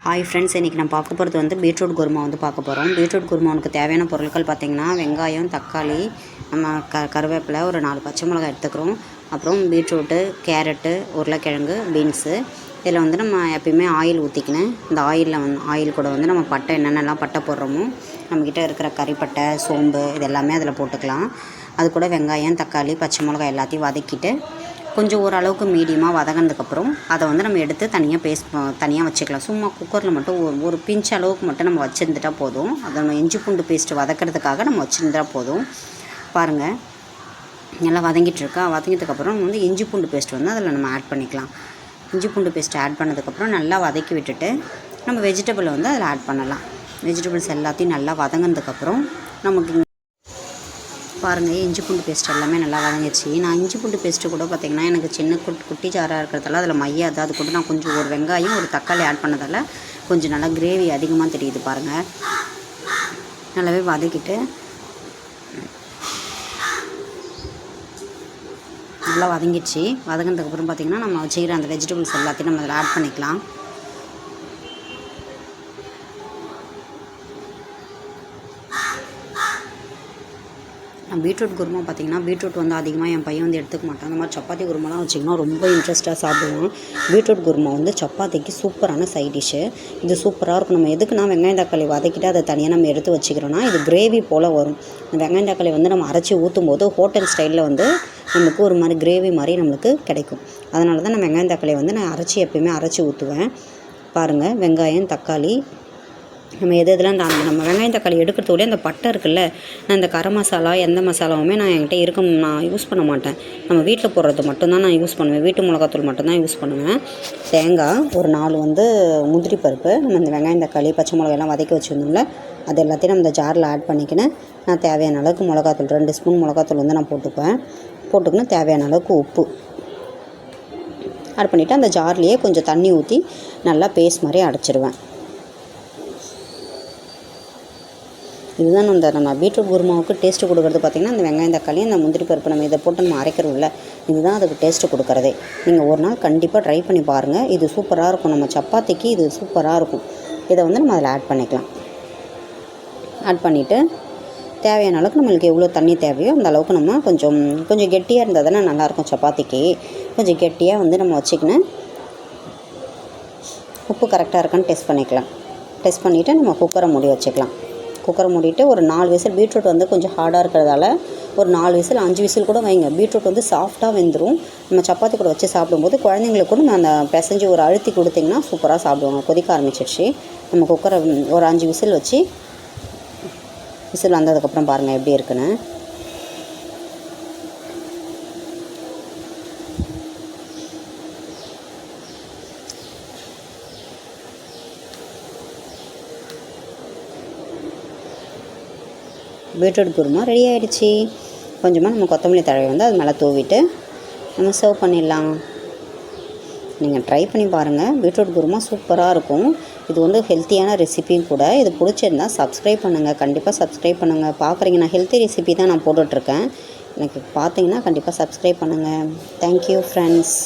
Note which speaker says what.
Speaker 1: Hi friends, இன்றைக்கி நான் பார்க்க போகிறது வந்து பீட்ரூட் குருமா வந்து பார்க்க போகிறோம். பீட்ரூட் குருமாவுக்கு தேவையான பொருட்கள் பார்த்திங்கன்னா, வெங்காயம், தக்காளி, நம்ம கருவேப்பிலை, ஒரு 4 பச்சை மிளகாய் எடுத்துக்கிறோம். அப்புறம் பீட்ரூட்டு, கேரட்டு, உருளைக்கிழங்கு, பீன்ஸு. இதில் வந்து நம்ம எப்பயுமே ஆயில் ஊற்றிக்கினேன். இந்த ஆயில் கூட வந்து நம்ம பட்டை என்னென்னலாம் பட்டை போடுறோமோ, நம்மக்கிட்ட இருக்கிற கறிப்பட்டை, சோம்பு இது எல்லாமே அதில் போட்டுக்கலாம். அது கூட வெங்காயம், தக்காளி, பச்சை மிளகாய் எல்லாத்தையும் வதக்கிட்டு கொஞ்சம் ஓரளவுக்கு மீடியமாக வதங்கினதுக்கப்புறம் அதை வந்து நம்ம எடுத்து தனியாக வச்சுக்கலாம். சும்மா குக்கரில் மட்டும் ஒரு பிஞ்ச் அளவுக்கு மட்டும் நம்ம வச்சுருந்துட்டா போதும். அதை நம்ம இஞ்சி பூண்டு பேஸ்ட்டு வதக்கிறதுக்காக நம்ம வச்சுருந்தா போதும். பாருங்கள், நல்லா வதங்கிட்டுருக்கா. வதங்கிட்டதுக்கப்புறம் வந்து இஞ்சி பூண்டு பேஸ்ட் வந்து அதில் நம்ம ஆட் பண்ணிக்கலாம். இஞ்சி பூண்டு பேஸ்ட் ஆட் பண்ணதுக்கப்புறம் நல்லா வதக்கி விட்டுட்டு நம்ம வெஜிடபிளை வந்து அதில் ஆட் பண்ணலாம். வெஜிடபிள்ஸ் எல்லாத்தையும் நல்லா வதங்கினதுக்கப்புறம் நமக்கு பாருங்கள், இஞ்சி பூண்டு பேஸ்ட் எல்லாமே நல்லா வதங்கிடுச்சு. நான் இஞ்சி பூண்டு பேஸ்ட்டு கூட பார்த்திங்கன்னா, எனக்கு சின்ன குட்டி ஜாராக இருக்கிறதால அதில் மையாது. அது கூட நான் கொஞ்சம் ஒரு வெங்காயம், ஒரு தக்காளி ஆட் பண்ணதால் கொஞ்சம் நல்லா கிரேவி அதிகமாக தெரியுது. பாருங்கள், நல்லாவே வதக்கிட்டு நல்லா வதங்கிடுச்சு. வதங்கினதுக்கப்புறம் பார்த்திங்கன்னா, நம்ம வச்சுக்கிற அந்த வெஜிடபிள்ஸ் எல்லாத்தையும் நம்ம அதில் ஆட் பண்ணிக்கலாம். பீட்ரூட் குருமா பார்த்திங்கன்னா, பீட்ரூட் வந்து அதிகமாக என் பையன் வந்து எடுத்துக்க மாட்டான். அந்த மாதிரி சப்பாத்தி குருமாலாம் வச்சிங்கன்னா ரொம்ப இன்ட்ரெஸ்ட்டாக சாப்பிடுவான். பீட்ரூட் குருமா வந்து சப்பாத்திக்கு சூப்பரான சைட் டிஷ்ஷு. இது சூப்பராக இருக்கும். நம்ம எதுக்குன்னா வெங்காயம் தக்காளி வதக்கிட்டு அதை தனியாக நம்ம எடுத்து வச்சுக்கிறோன்னா இது கிரேவி போல் வரும். வெங்காயம் தக்காளி வந்து நம்ம அரைச்சி ஊற்றும் போது ஹோட்டல் ஸ்டைலில் வந்து நமக்கு ஒரு மாதிரி கிரேவி மாதிரி நம்மளுக்கு கிடைக்கும். அதனால தான் நான் வெங்காயம் தக்காளி வந்து நான் எப்பயுமே அரைச்சி ஊற்றுவேன். பாருங்கள், வெங்காயம், தக்காளி, நம்ம எதெல்லாம் நம்ம வெங்காயம் தக்காளி எடுக்கிறதோடய அந்த பட்டை இருக்குல்ல, நான் இந்த கரம் மசாலா எந்த மசாலாவுமே நான் என்கிட்ட நான் யூஸ் பண்ண மாட்டேன். நம்ம வீட்டில் போடுறது மட்டும்தான் நான் யூஸ் பண்ணுவேன். வீட்டு மிளகாத்தூள் மட்டும்தான் யூஸ் பண்ணுவேன். தேங்காய் ஒரு 4 வந்து முந்திரி பருப்பு, நம்ம இந்த வெங்காயம் தக்காளி பச்சை மிளகாயெல்லாம் வதக்கி வச்சுருந்தோம்ல, அது எல்லாத்தையும் நம்ம இந்த ஜாரில் ஆட் பண்ணிக்கினேன். நான் தேவையான அளவுக்கு மிளகாத்தூள் 2 ஸ்பூன் மிளகாத்தூள் வந்து நான் போட்டுக்கினேன். தேவையான அளவுக்கு உப்பு ஆட் பண்ணிவிட்டு அந்த ஜார்லேயே கொஞ்சம் தண்ணி ஊற்றி நல்லா பேஸ்ட் மாதிரி அடைச்சிருவேன். இதுதான் நம்ம பீட்ரூட் குருமாவுக்கு டேஸ்ட்டு கொடுக்குறது. பார்த்திங்கன்னா, அந்த வெங்காயம் தக்காளி, அந்த முந்திரி பருப்பு நம்ம இதை போட்டு நம்ம அரைக்கிறோம்ல, இதுதான் அதுக்கு டேஸ்ட்டு கொடுக்குறதே. நீங்கள் ஒரு நாள் கண்டிப்பாக ட்ரை பண்ணி பாருங்கள். இது சூப்பராக இருக்கும். நம்ம சப்பாத்திக்கு இது சூப்பராக இருக்கும். இதை வந்து நம்ம அதில் ஆட் பண்ணிக்கலாம். ஆட் பண்ணிவிட்டு தேவையான அளவுக்கு நம்மளுக்கு எவ்வளோ தண்ணி தேவையோ அந்த அளவுக்கு நம்ம கொஞ்சம் கெட்டியாக இருந்தால் தானே நல்லாயிருக்கும். சப்பாத்திக்கு கொஞ்சம் கெட்டியாக வந்து நம்ம வச்சுக்கினேன். உப்பு கரெக்டாக இருக்கான்னு டெஸ்ட் பண்ணிக்கலாம். டெஸ்ட் பண்ணிவிட்டு நம்ம குக்கரை மூடி வச்சுக்கலாம். குக்கரை மூடிட்டு ஒரு 4 விசில். பீட்ரூட் வந்து கொஞ்சம் ஹார்டாக இருக்கிறதால ஒரு 4 விசில் 5 விசில் கூட வைங்க. பீட்ரூட் வந்து சாஃப்டாக வெந்துடும். நம்ம சப்பாத்தி கூட வச்சு சாப்பிடும்போது குழந்தைங்களுக்கு கூட நான் அந்த பிசைஞ்சு ஒரு அழுத்தி கொடுத்திங்கன்னா சூப்பராக சாப்பிடுவாங்க. கொதிக்க ஆரம்பிச்சிடுச்சு. நம்ம குக்கரை ஒரு 5 விசில் வச்சு விசில் வந்ததுக்கப்புறம் பாருங்கள் எப்படி இருக்குன்னு. பீட்ரூட் குருமா ரெடி ஆகிடுச்சு. கொஞ்சமாக நம்ம கொத்தமல்லி தழவை வந்து அது மேலே தூவிட்டு நம்ம சர்வ் பண்ணிடலாம். நீங்கள் ட்ரை பண்ணி பாருங்கள். பீட்ரூட் குருமா சூப்பராக இருக்கும். இது வந்து ஹெல்த்தியான ரெசிபியும் கூட. இது பிடிச்சிருந்தால் சப்ஸ்கிரைப் பண்ணுங்கள். கண்டிப்பாக சப்ஸ்கிரைப் பண்ணுங்கள். பார்க்குறீங்க, நான் ஹெல்த்தி ரெசிபி தான் நான் போட்டுட்ருக்கேன். எனக்கு பார்த்தீங்கன்னா கண்டிப்பாக சப்ஸ்கிரைப் பண்ணுங்கள். Thank you friends.